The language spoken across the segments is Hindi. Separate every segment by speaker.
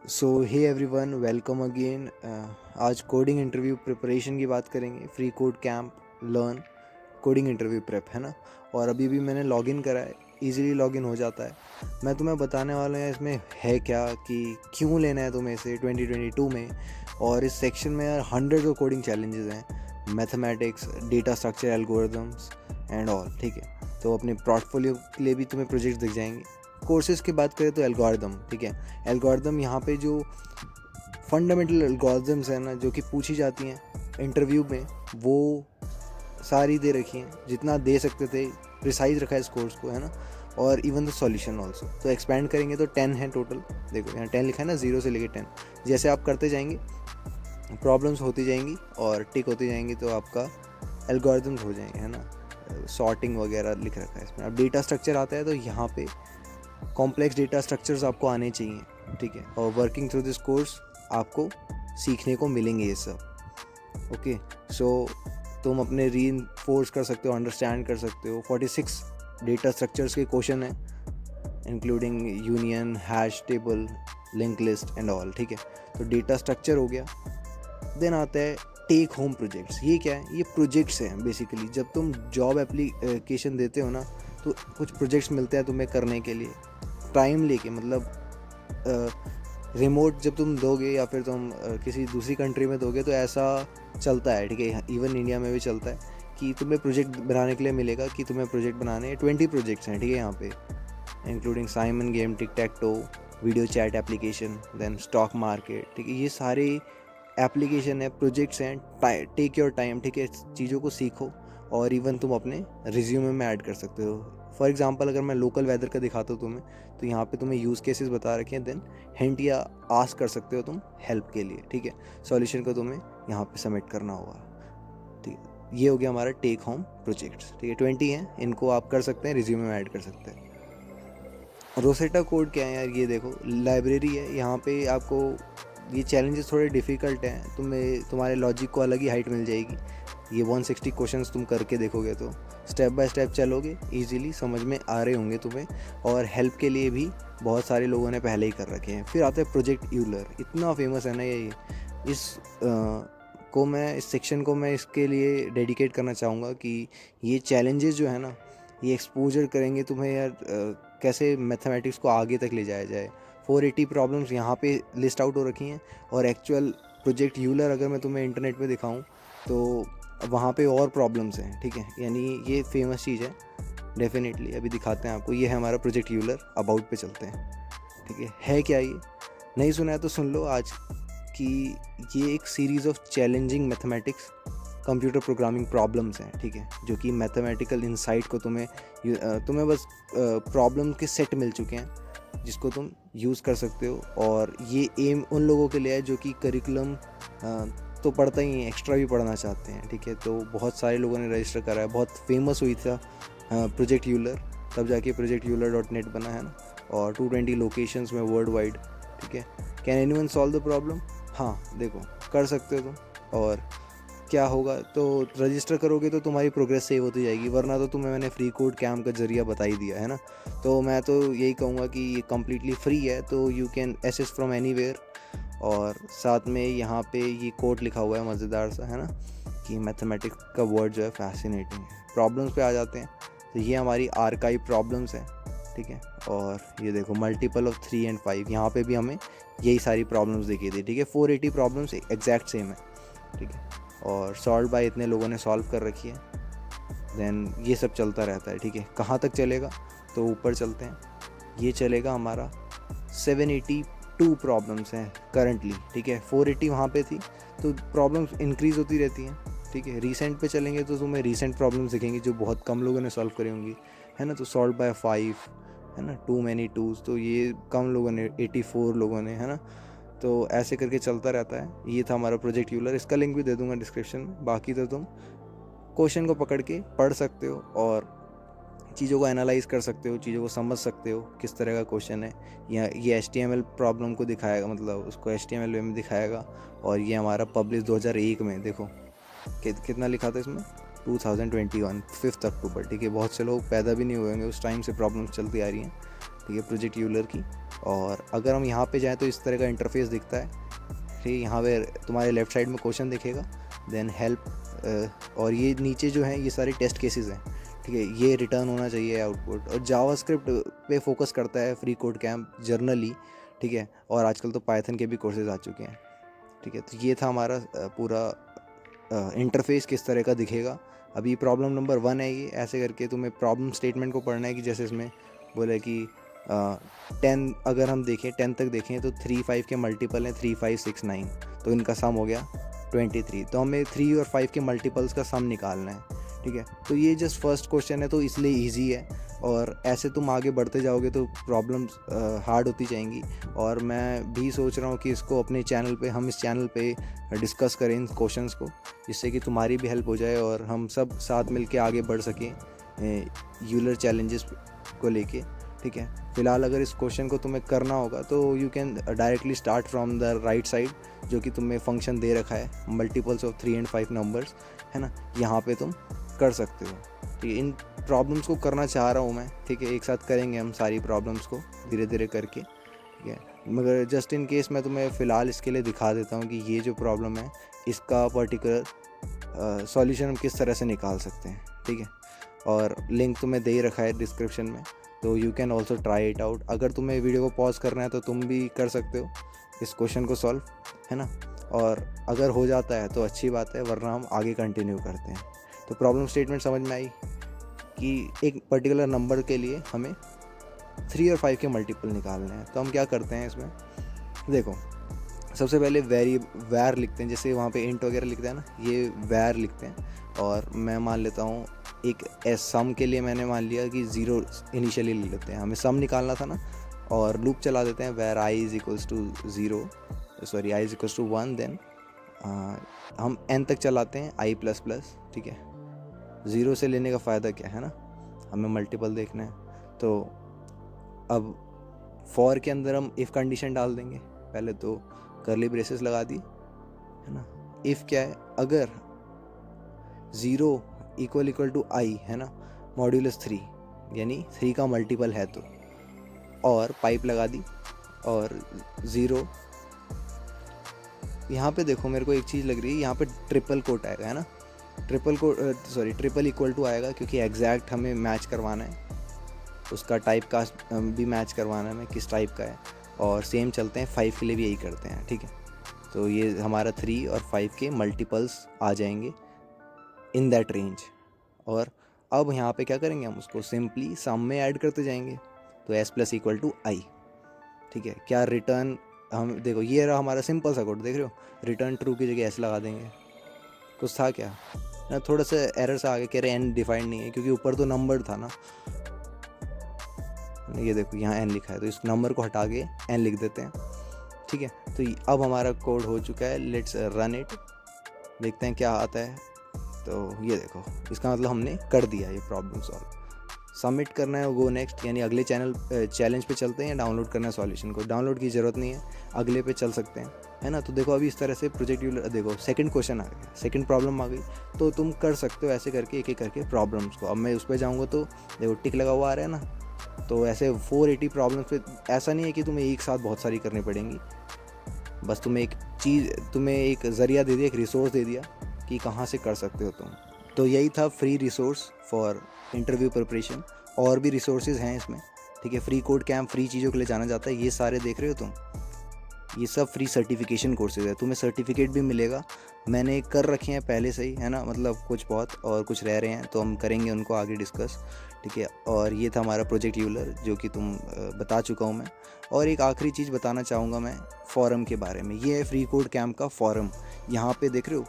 Speaker 1: सो हे एवरीवन, वेलकम अगेन। आज कोडिंग इंटरव्यू प्रिपरेशन की बात करेंगे। Free code camp learn coding interview prep है ना। और अभी भी मैंने लॉगिन करा है, इजीली लॉगिन हो जाता है। मैं तुम्हें बताने वाला हूँ इसमें है क्या, कि क्यों लेना है तुम्हें इसे 2022 में। और इस सेक्शन में यार हंड्रेड ऑफ कोडिंग चैलेंजेस हैं, mathematics, data structure, algorithms and all. ठीक है, तो अपने पोर्टफोलियो के लिए भी तुम्हें प्रोजेक्ट दिख जाएंगे। कोर्सेज की बात करें तो एल्गोरिदम, ठीक है। एल्गोरिदम यहाँ पे जो फंडामेंटल एल्गोरिदम्स हैं ना, जो कि पूछी जाती हैं इंटरव्यू में, वो सारी दे रखी हैं, जितना दे सकते थे प्रिसाइज रखा है इस कोर्स को, है ना। और इवन द सॉल्यूशन ऑल्सो। तो एक्सपैंड करेंगे तो 10 है टोटल। देखो यहाँ 10 लिखा है ना, 0 से लेके 10। जैसे आप करते जाएंगे प्रॉब्लम्स होती जाएंगी और टिक होती जाएंगी, तो आपका एल्गोरिदम्स हो जाएंगे, है ना। सॉर्टिंग वगैरह लिख रखा है इसमें। अब डेटा स्ट्रक्चर आता है तो यहाँ पे कॉम्प्लेक्स डेटा स्ट्रक्चर्स आपको आने चाहिए, ठीक है। और वर्किंग थ्रू दिस कोर्स आपको सीखने को मिलेंगे ये सब। ओके, सो तुम अपने रीइंफोर्स कर सकते हो, अंडरस्टैंड कर सकते हो। 46 डेटा स्ट्रक्चर्स के क्वेश्चन हैं, including union, hash table, link list and all. ठीक है, तो डेटा स्ट्रक्चर हो गया। देन आता है टेक होम प्रोजेक्ट्स। ये क्या है? ये प्रोजेक्ट्स हैं बेसिकली। जब तुम जॉब एप्लीकेशन देते हो ना, तो कुछ प्रोजेक्ट्स मिलते हैं तुम्हें करने के लिए टाइम लेके। मतलब रिमोट जब तुम दोगे या फिर तुम किसी दूसरी कंट्री में दोगे तो ऐसा चलता है, ठीक है। इवन इंडिया में भी चलता है कि तुम्हें प्रोजेक्ट बनाने के लिए मिलेगा कि तुम्हें प्रोजेक्ट बनाने 20 प्रोजेक्ट्स हैं, ठीक है, यहाँ पे, including Simon game, tic tac toe, video chat application, then stock market. ठीक है, ये सारे एप्लीकेशन है, प्रोजेक्ट्स हैं। टेक योर टाइम, ठीक है, चीज़ों को सीखो। और इवन तुम अपने रिज्यूमे में ऐड कर सकते हो। फॉर एग्जांपल अगर मैं लोकल वेदर का दिखाता हूँ तुम्हें, तो यहाँ पे तुम्हें यूज़ केसेस बता रखे हैं। देन हिंट या आस्क कर सकते हो तुम हेल्प के लिए, ठीक है। सॉल्यूशन को तुम्हें यहाँ पे सबमिट करना होगा, ठीक है। ये हो गया हमारा टेक होम प्रोजेक्ट्स, ठीक है। 20 हैं, इनको आप कर सकते हैं, रिज्यूमे में ऐड कर सकते हैं। रोसेटा कोड क्या है यार? ये देखो, लाइब्रेरी है। यहाँ पे आपको ये चैलेंजेस थोड़े डिफ़िकल्ट हैं, तुम्हारे लॉजिक को अलग ही हाइट मिल जाएगी। ये 160 क्वेश्चंस तुम करके देखोगे तो स्टेप बाय स्टेप चलोगे, इजीली समझ में आ रहे होंगे तुम्हें। और हेल्प के लिए भी बहुत सारे लोगों ने पहले ही कर रखे हैं। फिर आता है प्रोजेक्ट यूलर। इतना फेमस है ना ये। इस सेक्शन को मैं इसके लिए डेडिकेट करना चाहूँगा कि ये चैलेंजेस जो है ना, ये एक्सपोजर करेंगे तुम्हें यार, कैसे मैथमेटिक्स को आगे तक ले जाया जाए। 480 प्रॉब्लम्स यहाँ पे लिस्ट आउट हो रखी हैं। और एक्चुअल प्रोजेक्ट यूलर अगर मैं तुम्हें इंटरनेट पे दिखाऊं तो वहाँ पे और प्रॉब्लम्स हैं, ठीक है। यानी ये फेमस चीज़ है डेफिनेटली। अभी दिखाते हैं आपको। ये है हमारा प्रोजेक्ट यूलर। अबाउट पे चलते हैं, ठीक है क्या ये? नहीं सुना है तो सुन लो आज, कि ये एक series of challenging mathematics computer programming problems हैं, ठीक है, जो कि मैथमेटिकल इंसाइट को तुम्हें बस प्रॉब्लम के सेट मिल चुके हैं जिसको तुम यूज़ कर सकते हो। और ये एम उन लोगों के लिए है जो कि करिकुलम तो पढ़ता ही है, एक्स्ट्रा भी पढ़ना चाहते हैं, ठीक है। तो बहुत सारे लोगों ने रजिस्टर करा है। बहुत फेमस हुई था प्रोजेक्ट यूलर, तब जाके projectuler.net बना है ना। और 220 लोकेशंस में वर्ल्ड वाइड, ठीक है। Can anyone solve the problem? हाँ, देखो, कर सकते हो तुम। और क्या होगा, तो रजिस्टर करोगे तो तुम्हारी प्रोग्रेस सेव होती जाएगी, वरना तो तुम्हें मैंने फ्री कोड कैम्प का जरिया बता ही दिया है ना। तो मैं तो यही कहूँगा कि ये कम्प्लीटली फ्री है, तो you can access from anywhere. और साथ में यहाँ पे ये कोड लिखा हुआ है मज़ेदार सा, है ना, कि मैथमेटिक्स का वर्ड जो है फैसिनेटिंग है। प्रॉब्लम्स पे आ जाते हैं, तो ये हमारी आर्काइव प्रॉब्लम्स हैं, ठीक है। और ये देखो, मल्टीपल ऑफ 3 and 5, यहाँ पे भी हमें यही सारी प्रॉब्लम्स दिखी थी, ठीक है। 480 प्रॉब्लम्स एग्जैक्ट सेम है, ठीक है। और सॉल्व बाय इतने लोगों ने सॉल्व कर रखी है। देन ये सब चलता रहता है, ठीक है। कहाँ तक चलेगा? तो ऊपर चलते हैं। ये चलेगा हमारा 782 प्रॉब्लम्स हैं करंटली, ठीक है। 480 वहाँ पे थी, तो प्रॉब्लम्स इंक्रीज़ होती रहती हैं, ठीक है। रीसेंट पे चलेंगे तो तुम्हें रीसेंट प्रॉब्लम्स दिखेंगी जो बहुत कम लोगों ने सॉल्व करी होंगी, है ना। तो सॉल्व बाय 5, है ना, टू मैनी टूज, तो ये कम लोगों ने, 84 लोगों ने, है ना। तो ऐसे करके चलता रहता है। ये था हमारा प्रोजेक्ट यूलर। इसका लिंक भी दे दूंगा डिस्क्रिप्शन में। बाकी तो तुम क्वेश्चन को पकड़ के पढ़ सकते हो और चीज़ों को एनालाइज कर सकते हो, चीज़ों को समझ सकते हो किस तरह का क्वेश्चन है। या ये HTML प्रॉब्लम को दिखाएगा, मतलब उसको HTML वे में दिखाएगा। और ये हमारा पब्लिश 2001 में, देखो कितना लिखा था इसमें, 2021 5 अक्टूबर, ठीक है। बहुत से लोग पैदा भी नहीं हुए होंगे उस टाइम से प्रॉब्लम्स चलती आ रही हैं, ठीक है, प्रोजेक्ट यूलर की। और अगर हम यहाँ पे जाएँ तो इस तरह का इंटरफेस दिखता है। ठीक, यहाँ पे तुम्हारे लेफ़्ट साइड में क्वेश्चन दिखेगा, देन हेल्प, और ये नीचे जो है ये सारे टेस्ट केसेस हैं। ठीक है, ये रिटर्न होना चाहिए आउटपुट, और जावास्क्रिप्ट पे फोकस करता है फ्री कोड कैंप जर्नली। ठीक है, और आजकल तो पाइथन के भी कोर्सेज आ चुके हैं। ठीक है, तो ये था हमारा पूरा इंटरफेस किस तरह का दिखेगा। अभी प्रॉब्लम नंबर 1 है ये। ऐसे करके तुम्हें प्रॉब्लम स्टेटमेंट को पढ़ना है कि जैसे इसमें बोला कि 10 अगर हम देखें 10 तक देखें तो 3 5 के मल्टीपल हैं 3 5 6 9, तो इनका सम हो गया 23। तो हमें 3 और 5 के मल्टीपल्स का सम निकालना है। ठीक है, तो ये जस्ट फर्स्ट क्वेश्चन है तो इसलिए ईजी है, और ऐसे तुम आगे बढ़ते जाओगे तो प्रॉब्लम्स हार्ड होती जाएंगी। और मैं भी सोच रहा हूँ कि इसको अपने चैनल पे, हम इस चैनल पे डिस्कस करें इन क्वेश्चंस को, जिससे कि तुम्हारी भी हेल्प हो जाए और हम सब साथ मिलके आगे बढ़ सकें यूलर चैलेंजेस को लेके। ठीक है, फिलहाल अगर इस क्वेश्चन को तुम्हें करना होगा तो you can directly start from the right side, जो कि तुम्हें फंक्शन दे रखा है मल्टीपल्स ऑफ 3 and 5 नंबर्स, है ना, यहाँ पे तुम कर सकते हो। ठीक है, इन प्रॉब्लम्स को करना चाह रहा हूँ मैं। ठीक है, एक साथ करेंगे हम सारी प्रॉब्लम्स को धीरे धीरे करके। ठीक है, मगर जस्ट इन केस मैं तुम्हें फ़िलहाल इसके लिए दिखा देता हूँ कि ये जो प्रॉब्लम है इसका पर्टिकुलर सॉल्यूशन हम किस तरह से निकाल सकते हैं। ठीक है, और लिंक तुम्हें दे ही रखा है डिस्क्रिप्शन में, तो you can also try it out. अगर तुम्हें वीडियो को पॉज करना है तो तुम भी कर सकते हो इस क्वेश्चन को सॉल्व, है ना, और अगर हो जाता है तो अच्छी बात है, वरना हम आगे कंटिन्यू करते हैं। तो प्रॉब्लम स्टेटमेंट समझ में आई कि एक पर्टिकुलर नंबर के लिए हमें 3 और 5 के मल्टीपल निकालने हैं। तो हम क्या करते हैं इसमें, देखो सबसे पहले वैर लिखते हैं, जैसे वहाँ पे इंट वगैरह लिखते हैं ना, ये वैर लिखते हैं। और मैं मान लेता हूँ एक सम के लिए मैंने मान लिया कि 0 इनिशियली ले लेते हैं, हमें सम निकालना था ना, और लूप चला देते हैं where i is equals to 0, sorry i is equals to 1, then हम n तक चलाते हैं i प्लस प्लस। ठीक है, 0 से लेने का फ़ायदा क्या है ना, हमें मल्टीपल देखना है। तो अब फॉर के अंदर हम इफ़ कंडीशन डाल देंगे, पहले तो करली ब्रेसेस लगा दी, है ना। इफ़ क्या है, अगर 0 इक्वल टू आई, है ना, मॉड्यूलस 3 यानी 3 का मल्टीपल है तो, और पाइप लगा दी, और 0 यहाँ पे देखो मेरे को एक चीज़ लग रही है, यहाँ पे ट्रिपल कोट आएगा, है ना, ट्रिपल इक्वल टू आएगा, क्योंकि एग्जैक्ट हमें मैच करवाना है, उसका टाइप कास्ट भी मैच करवाना है हमें किस टाइप का है। और सेम चलते हैं 5 के लिए भी यही करते हैं। ठीक है, तो ये हमारा 3 और 5 के मल्टीपल्स आ जाएंगे इन दैट रेंज। और अब यहाँ पे क्या करेंगे, हम उसको सिंपली सम में ऐड करते जाएंगे, तो s प्लस इक्वल टू आई। ठीक है, क्या रिटर्न, हम देखो ये रहा हमारा सिंपल सा कोड, देख रहे हो, रिटर्न ट्रू की जगह s लगा देंगे। कुछ था क्या ना, थोड़ा सा एरर सा आगे, कह रहे n डिफाइंड नहीं है, क्योंकि ऊपर तो नंबर था ना, ये देखो यहाँ n लिखा है, तो इस नंबर को हटा के n लिख देते हैं। ठीक है, तो अब हमारा कोड हो चुका है, लेट्स रन इट, देखते हैं क्या आता है। तो ये देखो, इसका मतलब हमने कर दिया ये प्रॉब्लम सॉल्व। सबमिट करना है, गो नेक्स्ट, यानी अगले चैलेंज पे चलते हैं, या डाउनलोड करना है सॉल्यूशन को। डाउनलोड की ज़रूरत नहीं है, अगले पे चल सकते हैं, है ना। तो देखो अभी इस तरह से प्रोजेक्ट देखो सेकंड क्वेश्चन आ गया, सेकंड प्रॉब्लम आ गई, तो तुम कर सकते हो ऐसे करके एक एक करके प्रॉब्लम्स को। अब मैं उस पर जाऊँगा तो देखो टिक लगा हुआ आ रहा है ना, तो ऐसे 480 प्रॉब्लम्स पे, ऐसा नहीं है कि तुम्हें एक साथ बहुत सारी करनी पड़ेंगी, बस तुम्हें एक ज़रिया दे दिया, एक रिसोर्स दे दिया कि कहाँ से कर सकते हो तुम। तो यही था free resource for interview preparation. और भी रिसोर्सेज हैं इसमें। ठीक है, फ्री कोड कैंप फ्री चीज़ों के लिए जाना जाता है, ये सारे देख रहे हो तुम, ये सब फ्री सर्टिफिकेशन कोर्सेज है, तुम्हें सर्टिफिकेट भी मिलेगा। मैंने कर रखे हैं पहले से ही, है ना, मतलब कुछ बहुत, और कुछ रह रहे हैं, तो हम करेंगे उनको आगे डिस्कस। ठीक है, और ये था हमारा प्रोजेक्ट यूलर, जो कि तुम बता चुका हूँ मैं। और एक आखिरी चीज़ बताना चाहूँगा मैं फॉरम के बारे में। ये है फ्री कोड कैंप का फॉरम, यहाँ पे देख रहे हो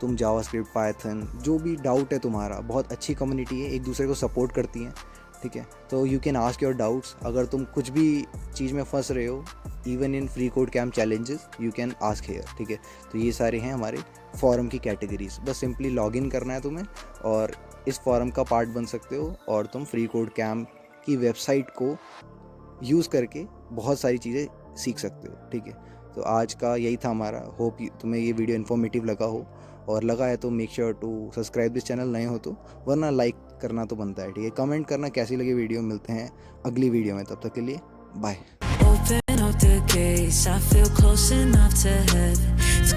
Speaker 1: तुम, जावास्क्रिप्ट, पाइथन, जो भी डाउट है तुम्हारा, बहुत अच्छी कम्युनिटी है, एक दूसरे को सपोर्ट करती हैं। ठीक है, तो you can ask your doubts, अगर तुम कुछ भी चीज़ में फंस रहे हो, even in free code camp challenges, you can ask here. ठीक है, तो ये सारे हैं हमारे फॉरम की कैटेगरीज, बस सिंपली लॉगिन करना है तुम्हें, और इस फॉरम का पार्ट बन सकते हो, और तुम फ्री कोड कैंप की वेबसाइट को यूज़ करके बहुत सारी चीज़ें सीख सकते हो। ठीक है, तो आज का यही था हमारा। होप तुम्हें ये वीडियो इन्फॉर्मेटिव लगा हो, और लगा है तो make sure to subscribe this channel, नए हो तो, वरना लाइक करना तो बनता है। ठीक है, कमेंट करना कैसी लगी वीडियो। मिलते हैं अगली वीडियो में, तब तक के लिए bye.
Speaker 2: the gates. I feel close enough to heaven